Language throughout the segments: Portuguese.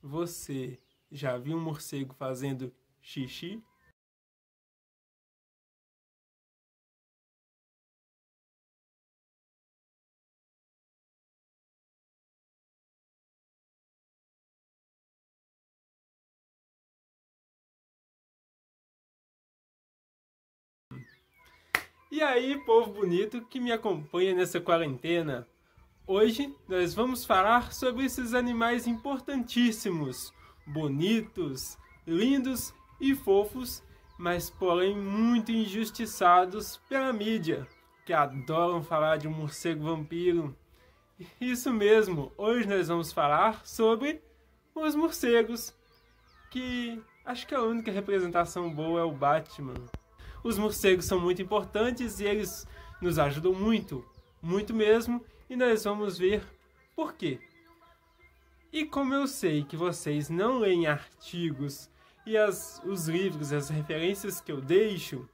Você já viu um morcego fazendo xixi? E aí, povo bonito que me acompanha nessa quarentena? Hoje nós vamos falar sobre esses animais importantíssimos, bonitos, lindos e fofos, mas porém muito injustiçados pela mídia, que adoram falar de um morcego vampiro. Isso mesmo, hoje nós vamos falar sobre os morcegos, que acho que a única representação boa é o Batman. Os morcegos são muito importantes e eles nos ajudam muito, muito mesmo, e nós vamos ver por quê. E como eu sei que vocês não leem artigos e os livros, as referências que eu deixo,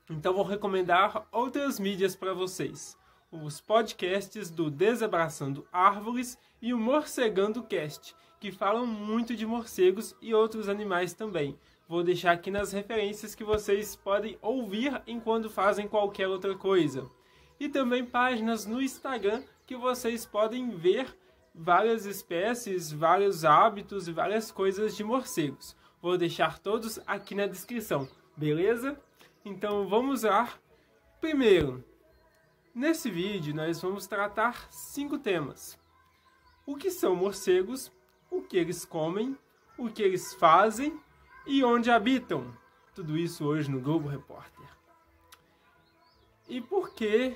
então vou recomendar outras mídias para vocês. Os podcasts do Desabraçando Árvores e o Morcegando Cast, que falam muito de morcegos e outros animais também. Vou deixar aqui nas referências que vocês podem ouvir enquanto fazem qualquer outra coisa. E também páginas no Instagram que vocês podem ver várias espécies, vários hábitos e várias coisas de morcegos. Vou deixar todos aqui na descrição, beleza? Então vamos lá. Primeiro, nesse vídeo nós vamos tratar 5 temas. O que são morcegos, o que eles comem, o que eles fazem e onde habitam. Tudo isso hoje no Globo Repórter. E por que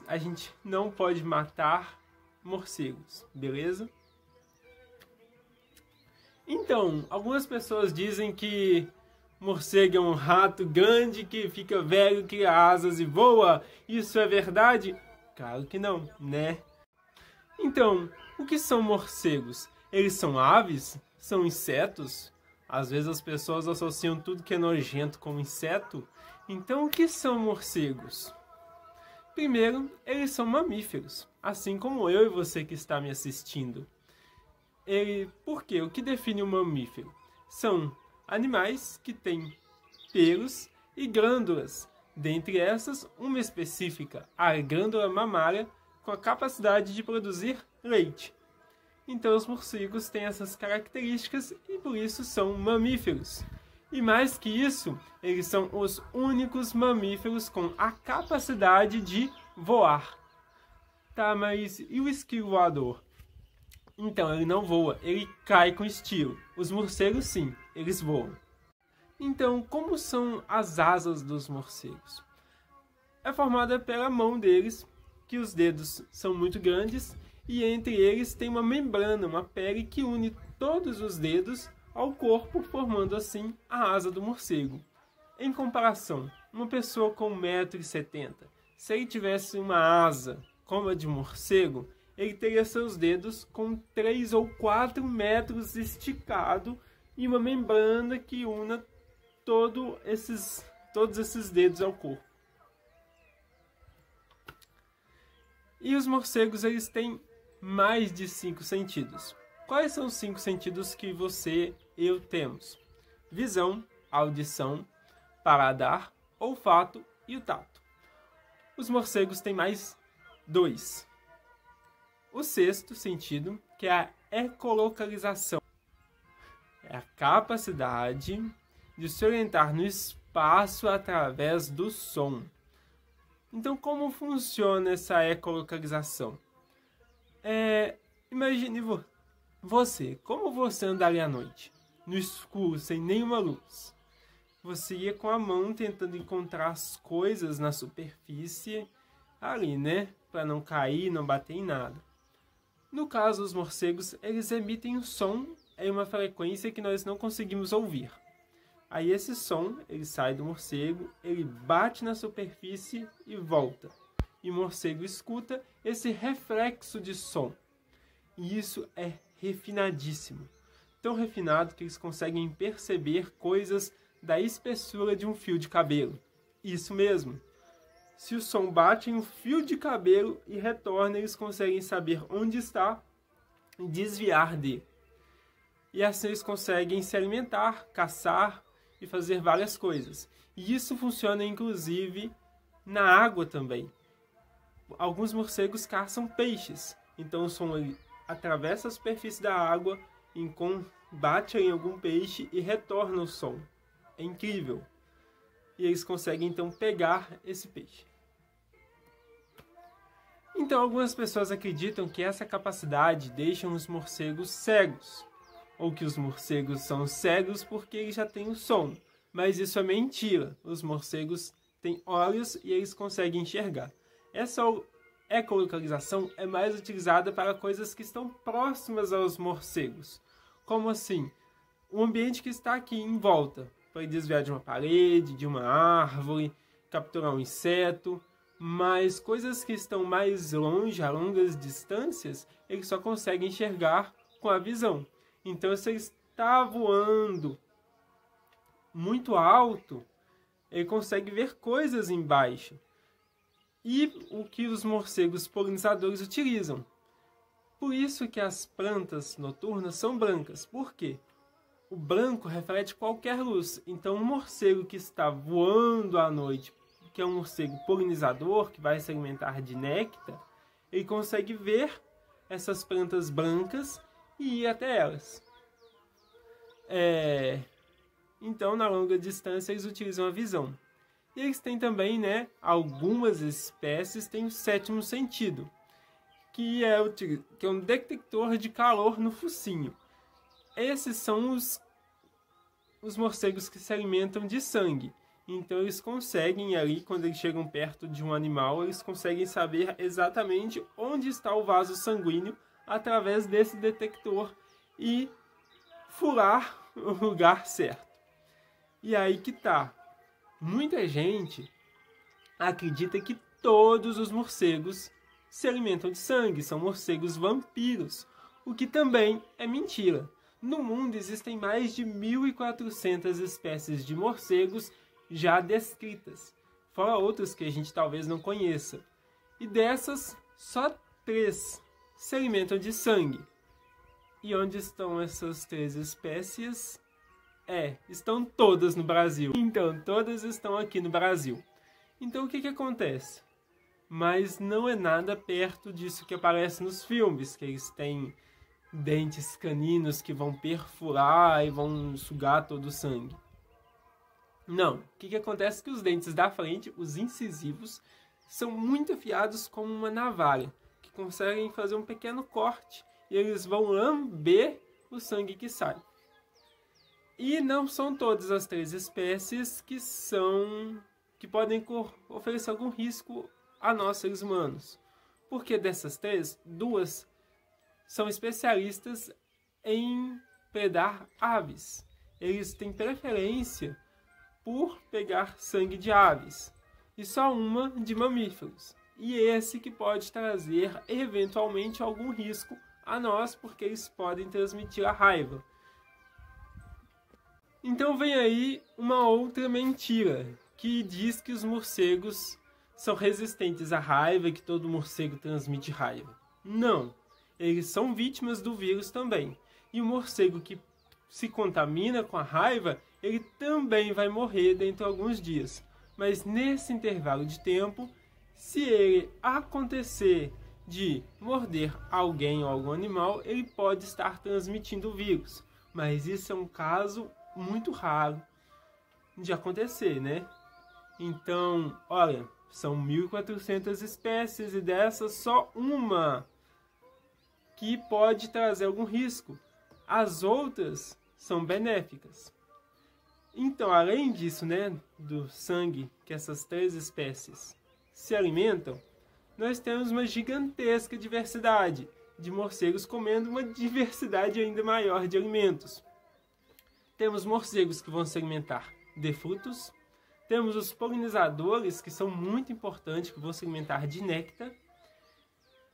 a gente não pode matar morcegos, beleza? Então, algumas pessoas dizem que morcego é um rato grande que fica velho, cria asas e voa. Isso é verdade? Claro que não, né? Então, o que são morcegos? Eles são aves? São insetos? Às vezes as pessoas associam tudo que é nojento com inseto. Então, o que são morcegos? Primeiro, eles são mamíferos, assim como eu e você que está me assistindo. Por quê? O que define um mamífero? São animais que têm pelos e glândulas. Dentre essas, uma específica, a glândula mamária, com a capacidade de produzir leite. Então os morcegos têm essas características e por isso são mamíferos. E mais que isso, eles são os únicos mamíferos com a capacidade de voar. Tá, mas e o esquilo voador? Então, ele não voa, ele cai com estilo. Os morcegos sim, eles voam. Então, como são as asas dos morcegos? É formada pela mão deles, que os dedos são muito grandes, e entre eles tem uma membrana, uma pele que une todos os dedos ao corpo, formando assim a asa do morcego. Em comparação, uma pessoa com 1,70 m, se ele tivesse uma asa como a de morcego, ele teria seus dedos com 3 ou 4 metros esticado e uma membrana que una todos esses dedos ao corpo. E os morcegos, eles têm mais de 5 sentidos. Quais são os 5 sentidos que você e eu temos? Visão, audição, paladar, olfato e o tato. Os morcegos têm mais 2. O 6º sentido, que é a ecolocalização. É a capacidade de se orientar no espaço através do som. Então, como funciona essa ecolocalização? Imagine como você andaria à noite, no escuro, sem nenhuma luz. Você ia com a mão tentando encontrar as coisas na superfície ali, né? Para não cair, não bater em nada. No caso, os morcegos, eles emitem um som em uma frequência que nós não conseguimos ouvir. Aí esse som, ele sai do morcego, ele bate na superfície e volta. E o morcego escuta esse reflexo de som. E isso é refinadíssimo. Tão refinado que eles conseguem perceber coisas da espessura de um fio de cabelo. Isso mesmo. Se o som bate em um fio de cabelo e retorna, eles conseguem saber onde está e desviar dele. e assim eles conseguem se alimentar, caçar e fazer várias coisas. E isso funciona inclusive na água também. Alguns morcegos caçam peixes, então o som atravessa a superfície da água, bate em algum peixe e retorna o som. É incrível. E eles conseguem então pegar esse peixe. Então algumas pessoas acreditam que essa capacidade deixa os morcegos cegos, ou que os morcegos são cegos porque eles já têm o som. Mas isso é mentira. Os morcegos têm olhos e eles conseguem enxergar. Essa ecolocalização é mais utilizada para coisas que estão próximas aos morcegos. Como assim? O ambiente que está aqui em volta, para desviar de uma parede, de uma árvore, capturar um inseto. Mas coisas que estão mais longe, a longas distâncias, eles só conseguem enxergar com a visão. Então, se ele está voando muito alto, ele consegue ver coisas embaixo. E o que os morcegos polinizadores utilizam. Por isso que as plantas noturnas são brancas. Por quê? O branco reflete qualquer luz. Então, um morcego que está voando à noite, que é um morcego polinizador, que vai se alimentar de néctar, ele consegue ver essas plantas brancas e ir até elas. Então, na longa distância, eles utilizam a visão. E eles têm também, algumas espécies têm o sétimo sentido, que é um detector de calor no focinho. Esses são os morcegos que se alimentam de sangue. Então eles conseguem ali, quando eles chegam perto de um animal, eles conseguem saber exatamente onde está o vaso sanguíneo através desse detector e furar o lugar certo. E aí que tá. Muita gente acredita que todos os morcegos se alimentam de sangue, são morcegos vampiros, o que também é mentira. No mundo existem mais de 1.400 espécies de morcegos já descritas, fora outras que a gente talvez não conheça. E dessas, só 3 se alimentam de sangue. E onde estão essas 3 espécies? Estão todas no Brasil. Então, todas estão aqui no Brasil. Então, o que acontece? Mas não é nada perto disso que aparece nos filmes, que eles têm dentes caninos que vão perfurar e vão sugar todo o sangue. Não. O que acontece é que os dentes da frente, os incisivos, são muito afiados como uma navalha, que conseguem fazer um pequeno corte e eles vão lamber o sangue que sai. E não são todas as 3 espécies que podem oferecer algum risco a nós, seres humanos. Porque dessas 3, 2 são especialistas em predar aves. Eles têm preferência por pegar sangue de aves. E só uma de mamíferos. E esse que pode trazer, eventualmente, algum risco a nós, porque eles podem transmitir a raiva. Então vem aí uma outra mentira, que diz que os morcegos são resistentes à raiva e que todo morcego transmite raiva. Não, eles são vítimas do vírus também. E o morcego que se contamina com a raiva, ele também vai morrer dentro de alguns dias. Mas nesse intervalo de tempo, se ele acontecer de morder alguém ou algum animal, ele pode estar transmitindo o vírus. Mas isso é um caso muito raro de acontecer, Então, olha, são 1.400 espécies e dessas só uma que pode trazer algum risco. As outras são benéficas. Então, além disso, do sangue que essas 3 espécies se alimentam, nós temos uma gigantesca diversidade de morcegos comendo uma diversidade ainda maior de alimentos. Temos morcegos que vão se alimentar de frutos. Temos os polinizadores, que são muito importantes, que vão se alimentar de néctar.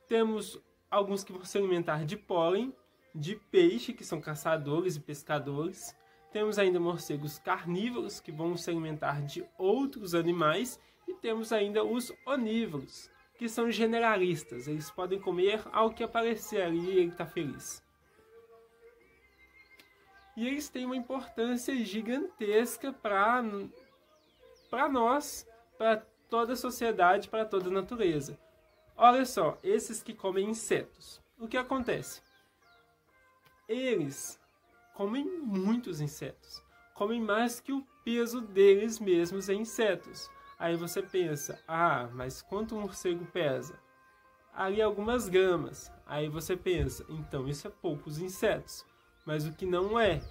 Temos alguns que vão se alimentar de pólen, de peixe, que são caçadores e pescadores. Temos ainda morcegos carnívoros, que vão se alimentar de outros animais. E temos ainda os onívoros, que são generalistas. Eles podem comer ao que aparecer ali e ele está feliz. E eles têm uma importância gigantesca para nós, para toda a sociedade, para toda a natureza. Olha só, esses que comem insetos. O que acontece? Eles comem muitos insetos. Comem mais que o peso deles mesmos em insetos. Aí você pensa, mas quanto um morcego pesa? Ali algumas gramas. Aí você pensa, então isso é poucos insetos. Mas o que não é?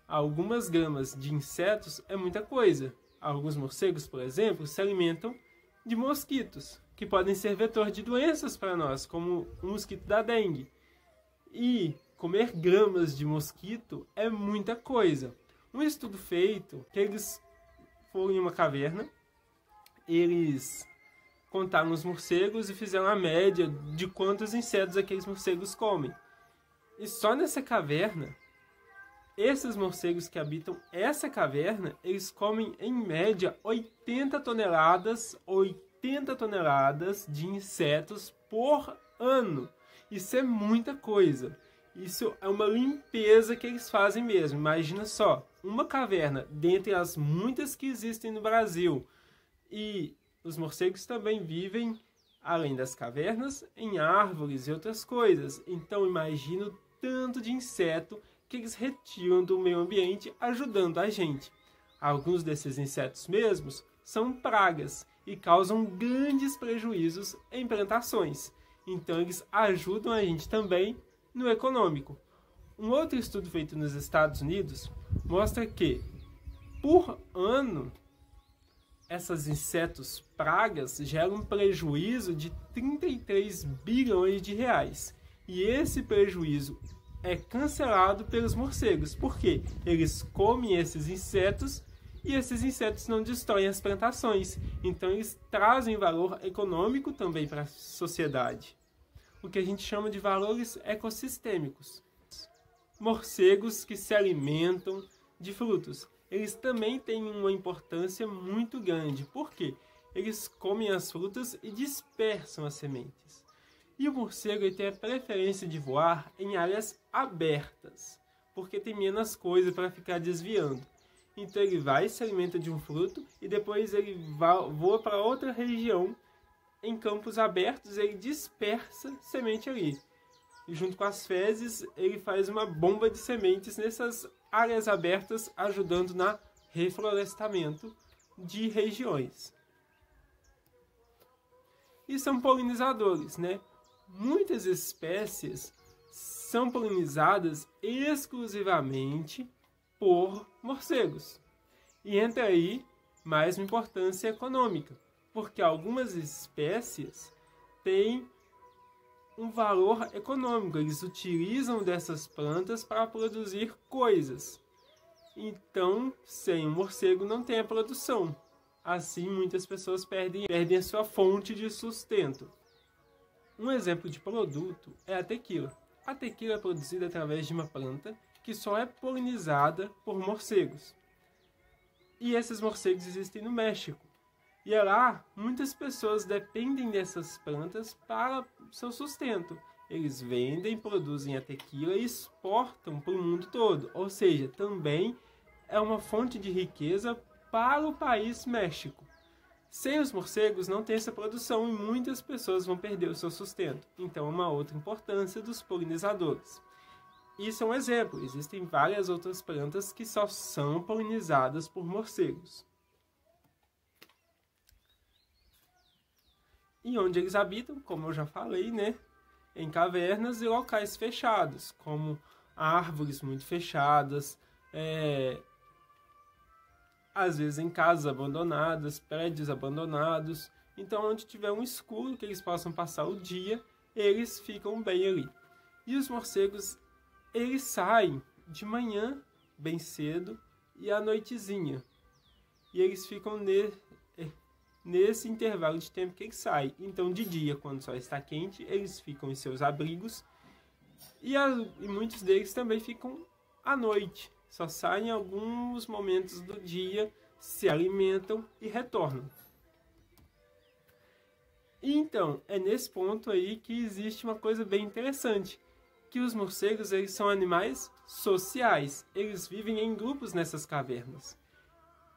Algumas gramas de insetos é muita coisa. Alguns morcegos, por exemplo, se alimentam de mosquitos, que podem ser vetor de doenças para nós, como o mosquito da dengue. E comer gramas de mosquito é muita coisa. Um estudo feito, que eles foram em uma caverna, eles contaram os morcegos e fizeram a média de quantos insetos aqueles morcegos comem. E só nessa caverna, esses morcegos que habitam essa caverna, eles comem em média 80 toneladas de insetos por ano. Isso é muita coisa. Isso é uma limpeza que eles fazem mesmo. Imagina só, uma caverna dentre as muitas que existem no Brasil. E os morcegos também vivem, além das cavernas, em árvores e outras coisas. Então imagina o tanto de inseto que eles retiram do meio ambiente, ajudando a gente. Alguns desses insetos mesmos são pragas e causam grandes prejuízos em plantações. Então eles ajudam a gente também no econômico. Um outro estudo feito nos Estados Unidos mostra que, por ano, esses insetos pragas geram um prejuízo de 33 bilhões de reais. E esse prejuízo é cancelado pelos morcegos, porque eles comem esses insetos e esses insetos não destroem as plantações. Então eles trazem valor econômico também para a sociedade. O que a gente chama de valores ecossistêmicos. Morcegos que se alimentam de frutos. Eles também têm uma importância muito grande. Por quê? Eles comem as frutas e dispersam as sementes. E o morcego ele tem a preferência de voar em áreas abertas, porque tem menos coisa para ficar desviando. Então ele vai, se alimenta de um fruto e depois ele voa para outra região. Em campos abertos ele dispersa semente ali. E junto com as fezes ele faz uma bomba de sementes nessas áreas abertas, ajudando no reflorestamento de regiões. E são polinizadores, né? Muitas espécies são polinizadas exclusivamente por morcegos. E entra aí mais uma importância econômica, porque algumas espécies têm um valor econômico. Eles utilizam dessas plantas para produzir coisas. Então, sem o morcego não tem a produção. Assim, muitas pessoas perdem a sua fonte de sustento. Um exemplo de produto é a tequila. A tequila é produzida através de uma planta que só é polinizada por morcegos. E esses morcegos existem no México. E lá, muitas pessoas dependem dessas plantas para seu sustento. Eles vendem, produzem a tequila e exportam para o mundo todo. Ou seja, também é uma fonte de riqueza para o país México. Sem os morcegos não tem essa produção e muitas pessoas vão perder o seu sustento. Então é uma outra importância dos polinizadores. Isso é um exemplo. Existem várias outras plantas que só são polinizadas por morcegos. E onde eles habitam, como eu já falei, né? Em cavernas e locais fechados, como árvores muito fechadas, às vezes em casas abandonadas, prédios abandonados. Então, onde tiver um escuro que eles possam passar o dia, eles ficam bem ali. E os morcegos, eles saem de manhã, bem cedo, e à noitezinha. E eles ficam nesse intervalo de tempo que eles saem. Então, de dia, quando o sol está quente, eles ficam em seus abrigos. E muitos deles também ficam à noite. Só saem em alguns momentos do dia, se alimentam e retornam. E então, é nesse ponto aí que existe uma coisa bem interessante, que os morcegos eles são animais sociais. Eles vivem em grupos nessas cavernas.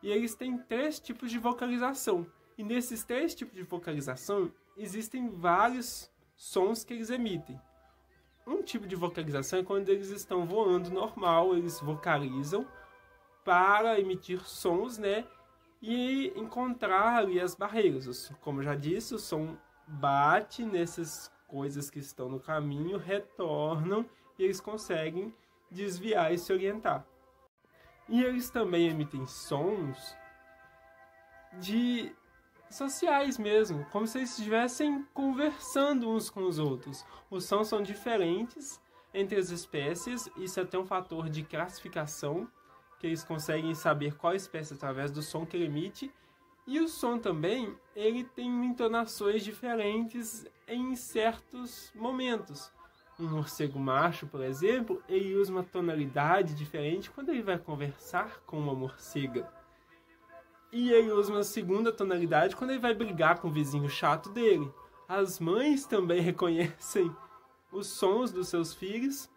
E eles têm 3 tipos de vocalização. E nesses 3 tipos de vocalização, existem vários sons que eles emitem. Um tipo de vocalização é quando eles estão voando normal, eles vocalizam para emitir sons, né? E encontrar ali as barreiras. Como eu já disse, o som bate nessas coisas que estão no caminho, retornam e eles conseguem desviar e se orientar. E eles também emitem sons de sociais mesmo, como se eles estivessem conversando uns com os outros. Os sons são diferentes entre as espécies, isso é até um fator de classificação, que eles conseguem saber qual espécie através do som que ele emite. E o som também, ele tem entonações diferentes em certos momentos. Um morcego macho, por exemplo, ele usa uma tonalidade diferente quando ele vai conversar com uma morcega. E ele usa uma segunda tonalidade quando ele vai brigar com o vizinho chato dele. As mães também reconhecem os sons dos seus filhos.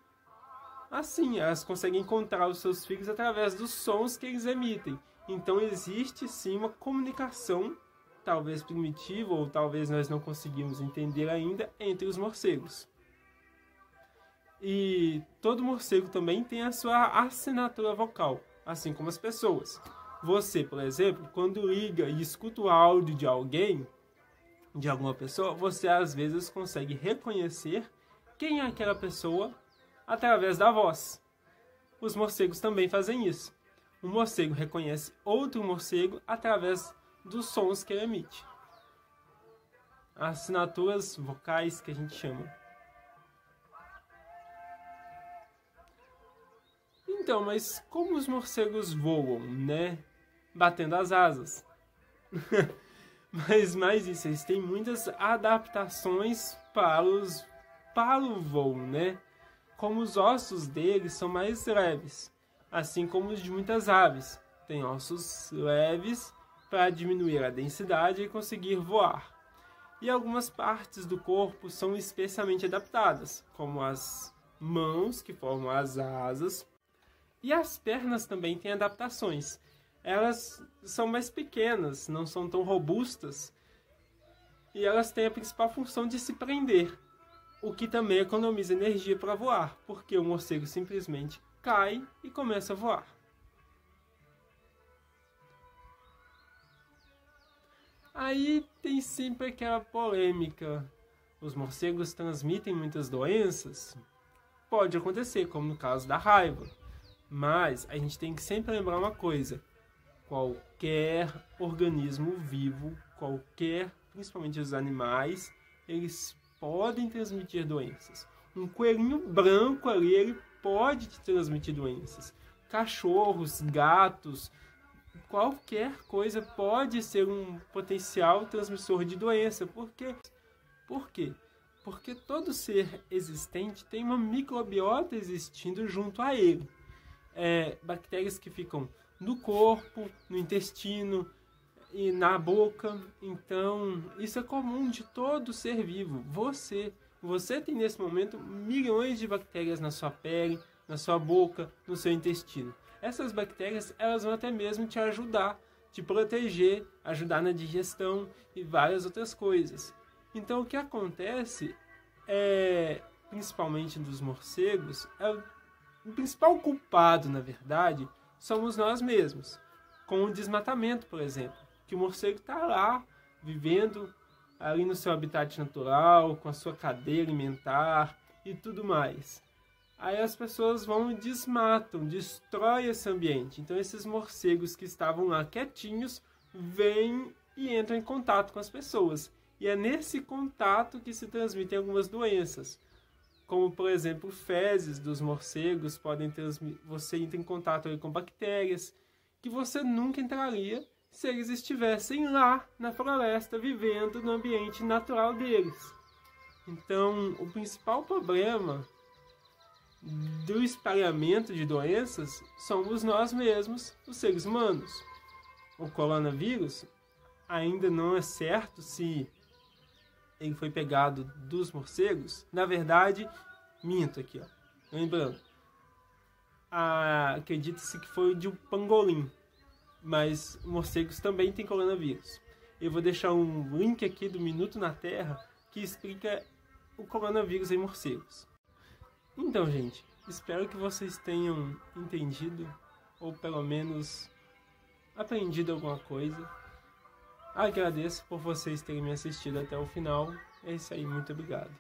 Assim, elas conseguem encontrar os seus filhos através dos sons que eles emitem. Então existe sim uma comunicação, talvez primitiva, ou talvez nós não conseguimos entender ainda, entre os morcegos. E todo morcego também tem a sua assinatura vocal, assim como as pessoas. Você, por exemplo, quando liga e escuta o áudio de alguém, de alguma pessoa, você às vezes consegue reconhecer quem é aquela pessoa através da voz. Os morcegos também fazem isso. Um morcego reconhece outro morcego através dos sons que ele emite. Assinaturas vocais que a gente chama. Então, mas como os morcegos voam, né? Batendo as asas. Mas mais isso, eles têm muitas adaptações para o voo, né? Como os ossos deles são mais leves, assim como os de muitas aves. Tem ossos leves para diminuir a densidade e conseguir voar. E algumas partes do corpo são especialmente adaptadas, como as mãos, que formam as asas, e as pernas também têm adaptações. Elas são mais pequenas, não são tão robustas, e elas têm a principal função de se prender, o que também economiza energia para voar, porque o morcego simplesmente cai e começa a voar. Aí tem sempre aquela polêmica. Os morcegos transmitem muitas doenças? Pode acontecer, como no caso da raiva. Mas a gente tem que sempre lembrar uma coisa. Qualquer organismo vivo, principalmente os animais, eles podem transmitir doenças. Um coelhinho branco ali, ele pode te transmitir doenças. Cachorros, gatos, qualquer coisa pode ser um potencial transmissor de doença. Por quê? Porque todo ser existente tem uma microbiota existindo junto a ele. Bactérias que ficam no corpo, no intestino e na boca. Então, isso é comum de todo ser vivo. Você tem nesse momento milhões de bactérias na sua pele, na sua boca, no seu intestino. Essas bactérias, elas vão até mesmo te ajudar, te proteger, ajudar na digestão e várias outras coisas. Então, o que acontece principalmente dos morcegos, o principal culpado, na verdade, somos nós mesmos. Com o desmatamento, por exemplo, que o morcego está lá, vivendo ali no seu habitat natural, com a sua cadeia alimentar e tudo mais. Aí as pessoas vão e desmatam, destroem esse ambiente. Então esses morcegos que estavam lá quietinhos, vêm e entram em contato com as pessoas. E é nesse contato que se transmitem algumas doenças. Como, por exemplo, fezes dos morcegos podem transmitir. Você entra em contato ali com bactérias que você nunca entraria se eles estivessem lá na floresta, vivendo no ambiente natural deles. Então, o principal problema do espalhamento de doenças somos nós mesmos, os seres humanos. O coronavírus ainda não é certo se ele foi pegado dos morcegos. Na verdade, Minto aqui, ó. Lembrando, acredita-se que foi de um pangolim, mas morcegos também têm coronavírus. Eu vou deixar um link aqui do Minuto na Terra que explica o coronavírus em morcegos. Então, gente, espero que vocês tenham entendido, ou pelo menos aprendido alguma coisa. Agradeço por vocês terem me assistido até o final. É isso aí, muito obrigado.